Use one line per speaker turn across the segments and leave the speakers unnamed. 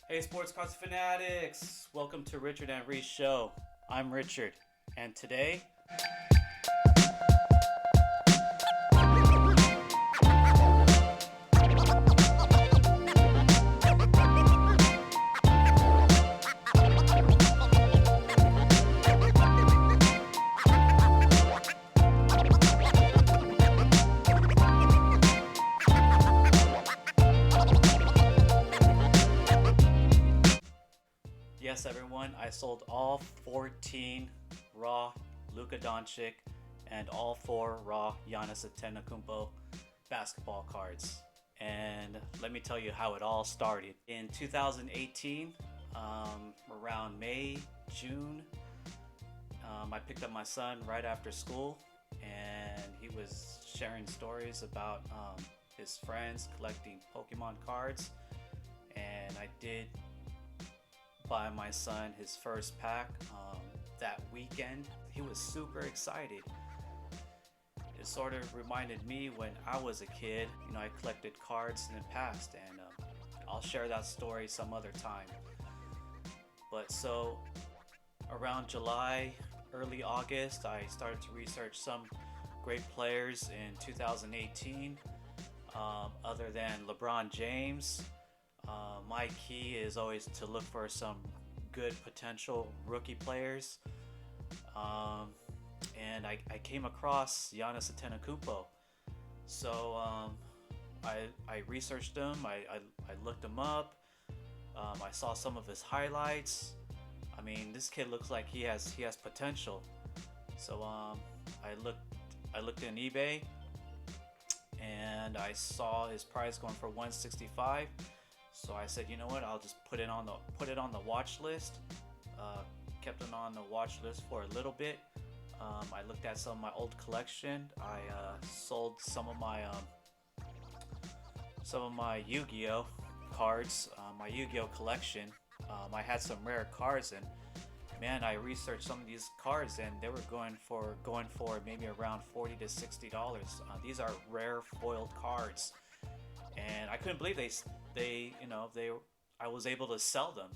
Hey, sports cards fanatics! Welcome to Richard and Reese Show. I'm Richard, and today, yes, everyone, I sold all 14 raw Luka Doncic and all 4 raw Giannis Antetokounmpo basketball cards. And let me tell you how it all started. In 2018, around May, June, I picked up my son right after school, and he was sharing stories about his friends collecting Pokemon cards. And I did buy my son his first pack that weekend. He was super excited. It sort of reminded me when I was a kid. I collected cards in the past, and I'll share that story some other time. But so around July, early August, I started to research some great players in 2018, other than LeBron James. My key is always to look for some good potential rookie players. And I came across Giannis Antetokounmpo. So I researched him, I looked him up, I saw some of his highlights. I mean, this kid looks like he has potential. So I looked in eBay, and I saw his price going for 165. So I said, you know what? I'll just put it on the watch list. Kept it on the watch list for a little bit. I looked at some of my old collection. I sold some of my Yu-Gi-Oh cards, my Yu-Gi-Oh collection. I had some rare cards, and man, I researched some of these cards, and they were going for maybe around $40 to $60. These are rare foiled cards, and I couldn't believe I was able to sell them.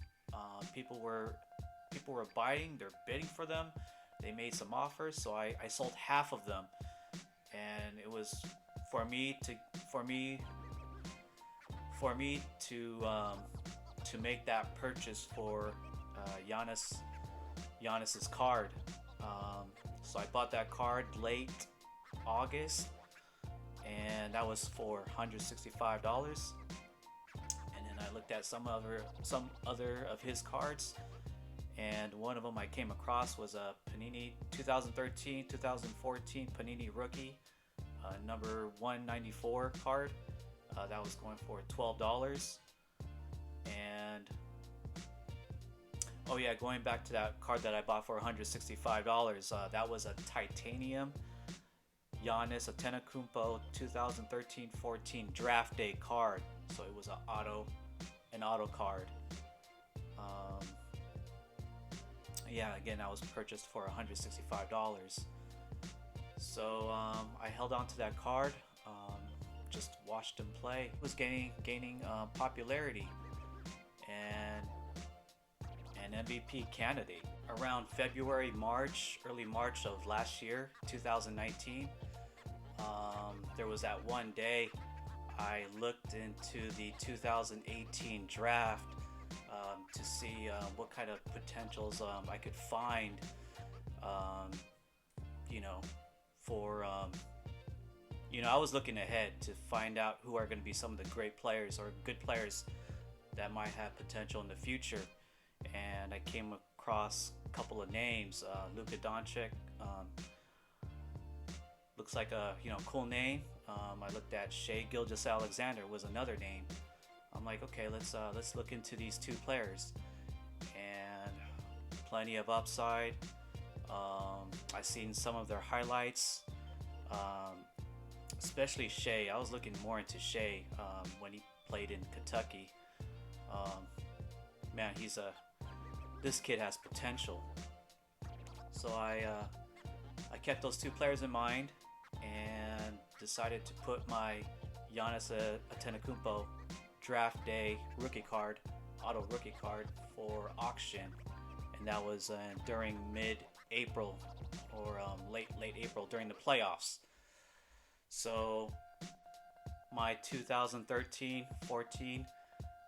People were buying, they're bidding for them. They made some offers, so I sold half of them, and it was for me to make that purchase for Giannis's card. So I bought that card late August, and that was for $165. And then I looked at some other of his cards, and one of them I came across was a Panini 2013-2014 Panini rookie, number 194 card. That was going for $12. And oh yeah, going back to that card that I bought for $165, that was a titanium Giannis Antetokounmpo 2013-14 draft day card. So it was an auto card. Yeah, again, that was purchased for $165. So I held on to that card, just watched him play. It was gaining popularity, and an MVP candidate. Around February, early March of last year, 2019, there was that one day I looked into the 2018 draft to see what kind of potentials I could find, for I was looking ahead to find out who are going to be some of the great players or good players that might have potential in the future. And I came across a couple of names. Luka Doncic, looks like a cool name. I looked at Shai Gilgeous-Alexander was another name. I'm like, okay, let's look into these two players, and plenty of upside. I seen some of their highlights, especially Shai. I was looking more into Shai when he played in Kentucky. Man, this kid has potential. So I kept those two players in mind and decided to put my Giannis Antetokounmpo draft day rookie card auto rookie card for auction, and that was during mid-April or late April during the playoffs. So my 2013-14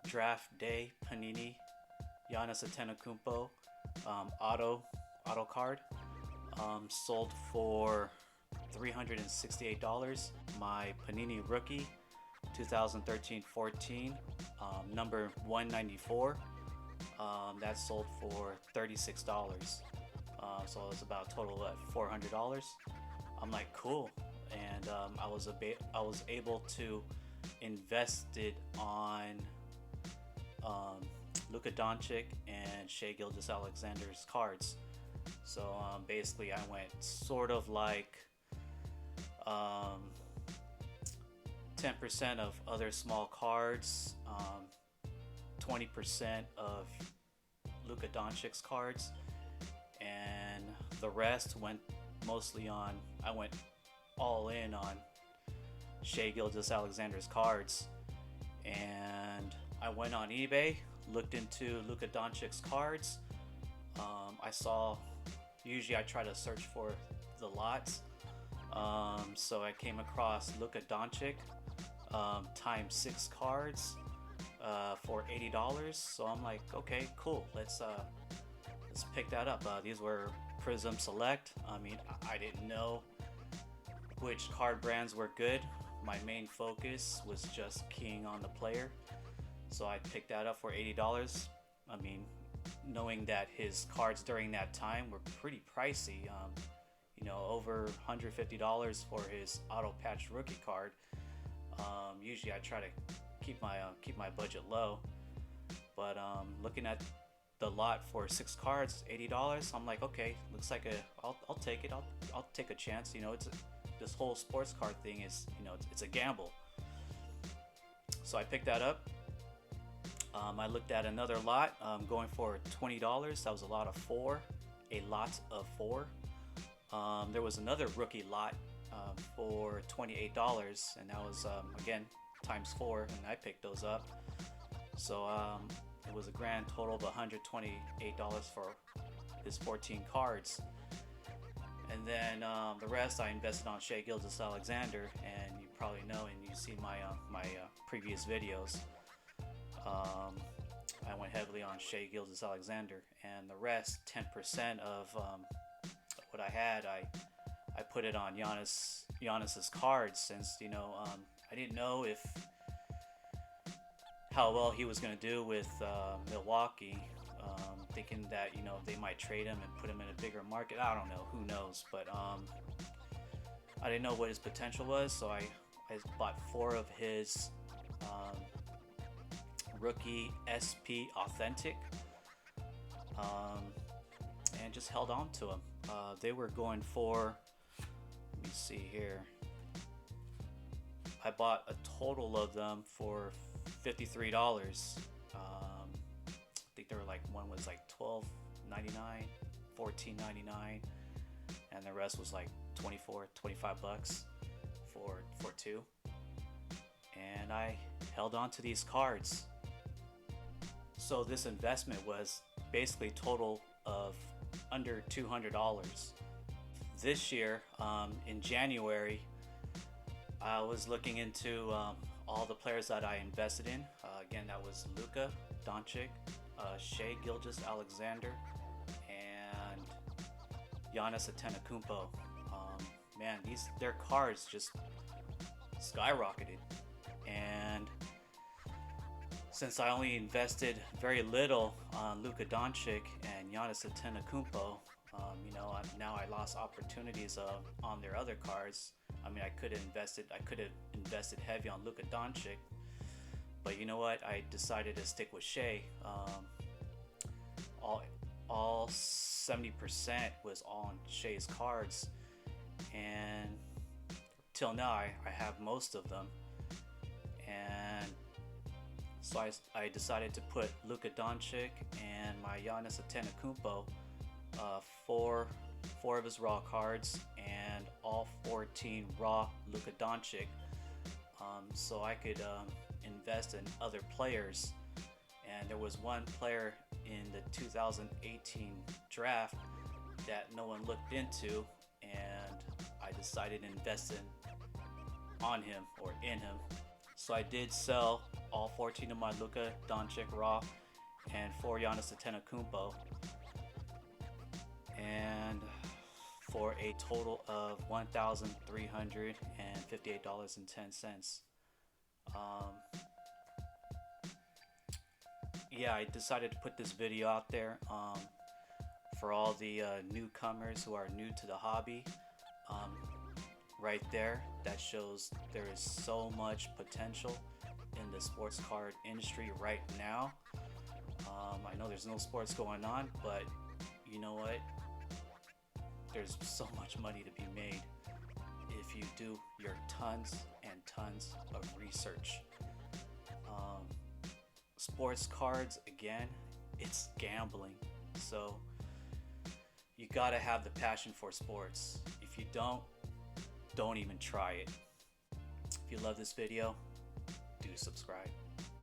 draft day Panini Giannis Antetokounmpo auto card sold for $368. My Panini rookie 2013-14 number 194 that sold for $36. So it was about a total of $400. I'm like, cool, and I was able to invest it on Luka Doncic and Shai Gilgeous-Alexander's cards. So basically, I went sort of like 10% of other small cards, 20% of Luka Doncic's cards, and the rest went mostly on. I went all in on Shai Gilgeous-Alexander's cards, and I went on eBay, looked into Luka Doncic's cards. I saw. Usually, I try to search for the lots. So I came across Luka Doncic times 6 cards for $80. So I'm like, okay, cool. Let's pick that up. These were Prism Select. I mean, I didn't know which card brands were good. My main focus was just keying on the player. So I picked that up for $80. I mean, knowing that his cards during that time were pretty pricey. Over $150 for his auto patch rookie card. Usually I try to keep my budget low, but looking at the lot for 6 cards, $80, I'm like, okay, looks like I'll take it. I'll take a chance. This whole sports card thing is, it's a gamble. So I picked that up. I looked at another lot going for $20. That was a lot of 4. There was another rookie lot for $28, and that was again times 4, and I picked those up. So it was a grand total of $128 for his 14 cards. And then the rest I invested on Shai Gilgeous-Alexander, and you probably know, and you see my previous videos. I went heavily on Shai Gilgeous-Alexander, and the rest, 10% of what I had, I put it on Giannis's cards, since I didn't know how well he was going to do with Milwaukee. Thinking that they might trade him and put him in a bigger market. I don't know, who knows, but I didn't know what his potential was, so I bought 4 of his rookie SP Authentic, and just held on to them. They were going for, let me see here, I bought a total of them for $53. I think they were like, one was like $12.99, $14.99, and the rest was like $25 for 2. And I held on to these cards. So this investment was basically total of under $200. This year, in January, I was looking into all the players that I invested in. Again, that was Luka Doncic, Shai Gilgeous-Alexander, and Giannis Antetokounmpo. Man, their cards just skyrocketed, and since I only invested very little on Luka Doncic and Giannis Antetokounmpo, now I lost opportunities on their other cards. I mean, I could have invested heavy on Luka Doncic, but you know what? I decided to stick with Shai. All 70% was on Shai's cards, and till now I have most of them. And so I decided to put Luka Doncic and my Giannis Antetokounmpo, 4 of his raw cards, and all 14 raw Luka Doncic, so I could invest in other players And there was one player in the 2018 draft that no one looked into, and I decided to invest on him or in him. So I did sell all 14 of my Luka, Doncic, Raw, and 4 Giannis Antetokounmpo, and for a total of $1,358.10. Yeah, I decided to put this video out there for all the newcomers who are new to the hobby. Right there, that shows there is so much potential in the sports card industry right now. I know there's no sports going on, but you know what? There's so much money to be made if you do your tons and tons of research. Sports cards, again, it's gambling. So you gotta have the passion for sports. If you don't even try it. If you love this video, do subscribe.